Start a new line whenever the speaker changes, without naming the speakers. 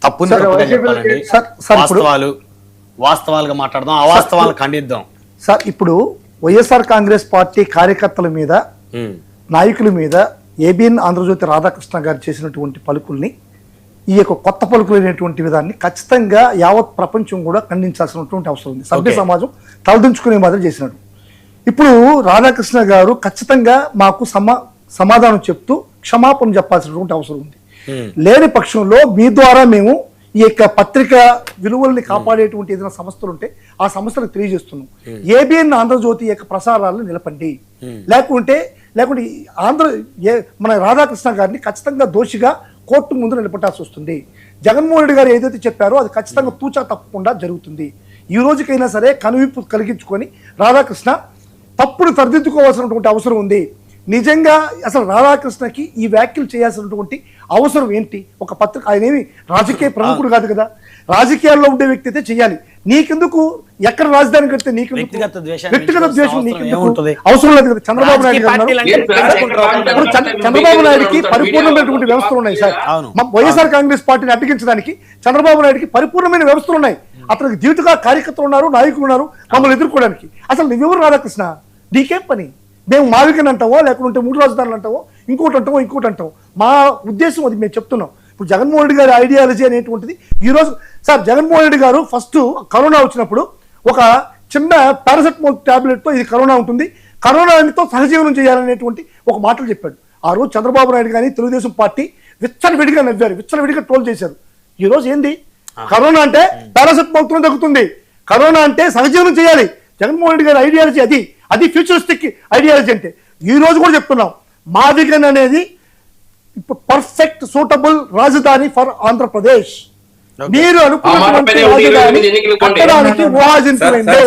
తప్పుని తప్పుగా చెప్పాలండి. వాస్తవాలుగా మాట్లాడదాం, అవాస్తవాలు ఖండిద్దాం.
సార్ ఇప్పుడు వైఎస్ఆర్ కాంగ్రెస్ పార్టీ కార్యకర్తల మీద, నాయకుల మీద ఏబిఎన్ ఆంధ్రజ్యోతి రాధాకృష్ణ గారు చేసినటువంటి పలుకుల్ని, ఈ యొక్క కొత్త పలుకులు అనేటువంటి విధాన్ని ఖచ్చితంగా యావత్ ప్రపంచం కూడా ఖండించాల్సినటువంటి అవసరం ఉంది. సభ్య సమాజం తలదించుకునే మాదిరి చేసినాడు. ఇప్పుడు రాధాకృష్ణ గారు ఖచ్చితంగా మాకు సమాధానం చెప్తూ క్షమాపణ చెప్పాల్సినటువంటి అవసరం ఉంది. లేని పక్షంలో మీ ద్వారా మేము ఈ యొక్క పత్రిక విలువల్ని కాపాడేటువంటి ఏదైనా సంస్థలు ఉంటే ఆ సంస్థలకు తెలియజేస్తున్నాం. ఏబిఎన్ ఆంధ్రజ్యోతి యొక్క ప్రసారాలను నిలపండి, లేకుంటే మన రాధాకృష్ణ గారిని ఖచ్చితంగా దోషిగా కోర్టు ముందు నిలబెట్టాల్సి వస్తుంది. జగన్మోహన్ రెడ్డి గారు ఏదైతే చెప్పారో అది ఖచ్చితంగా తూచా తప్పకుండా జరుగుతుంది. ఈ రోజుకైనా సరే కనువిప్పు కలిగించుకొని రాధాకృష్ణ తప్పును సరిదిద్దుకోవాల్సినటువంటి అవసరం ఉంది. నిజంగా అసలు రాధాకృష్ణకి ఈ వ్యాఖ్యలు చేయాల్సినటువంటి అవసరం ఏంటి? ఒక పత్రిక, ఆయన ఏమి రాజకీయ ప్రముఖుడు కాదు కదా, రాజకీయాల్లో ఉండే వ్యక్తి అయితే చెయ్యాలి. నీకెందుకు ఎక్కడ రాజధాని కడితే నీకు వ్యక్తిగత ద్వేషం నీకెందుకు అవసరం లేదు కదా. చంద్రబాబు నాయుడు గారు చంద్రబాబు నాయుడికి పరిపూర్ణమైనటువంటి వ్యవస్థలు ఉన్నాయి సార్. వైఎస్ఆర్ కాంగ్రెస్ పార్టీని అడ్డగించడానికి చంద్రబాబు నాయుడికి పరిపూర్ణమైన వ్యవస్థలు ఉన్నాయి. అతనికి జీవితగా కార్యకర్తలు ఉన్నారు, నాయకులు ఉన్నారు మమ్మల్ని ఎదుర్కోవడానికి. అసలు నువ్వెవరు రాధాకృష్ణ? నీకేం పని? మేము మావికని అంటావో, లేకుంటే మూడు రాజధానులు అంటావో, ఇంకోటి అంటావు. మా ఉద్దేశం అది మేము చెప్తున్నాం. ఇప్పుడు జగన్మోహన్ రెడ్డి గారి ఐడియాలజీ అనేటువంటిది ఈరోజు సార్, జగన్మోహన్ రెడ్డి గారు ఫస్ట్ కరోనా వచ్చినప్పుడు ఒక చిన్న పారాసెటమాల్ టాబ్లెట్తో ఇది కరోనా ఉంటుంది, కరోనాతో సహజీవనం చేయాలనేటువంటి ఒక మాటలు చెప్పాడు. ఆ రోజు చంద్రబాబు నాయుడు కానీ తెలుగుదేశం పార్టీ విచ్చలవిడిగా నవ్వారు, విచ్చలవిడిగా ట్రోల్ చేశారు. ఈ రోజు ఏంది? కరోనా అంటే పారాసెటమాల్తో తగ్గుతుంది, కరోనా అంటే సహజీవనం చేయాలి. జగన్మోహన్ రెడ్డి గారి ఐడియాలజీ అది ఫ్యూచరిస్టిక్ ఐడియాలజీ. అంటే ఈ రోజు కూడా చెప్తున్నాం, మాదిగన్ అనేది పర్ఫెక్ట్ సూటబుల్ రాజధాని ఫర్ ఆంధ్రప్రదేశ్. మీరు అనుకున్నటువంటి రాజధాని కట్టడానికి ఊహాజనితమైంది.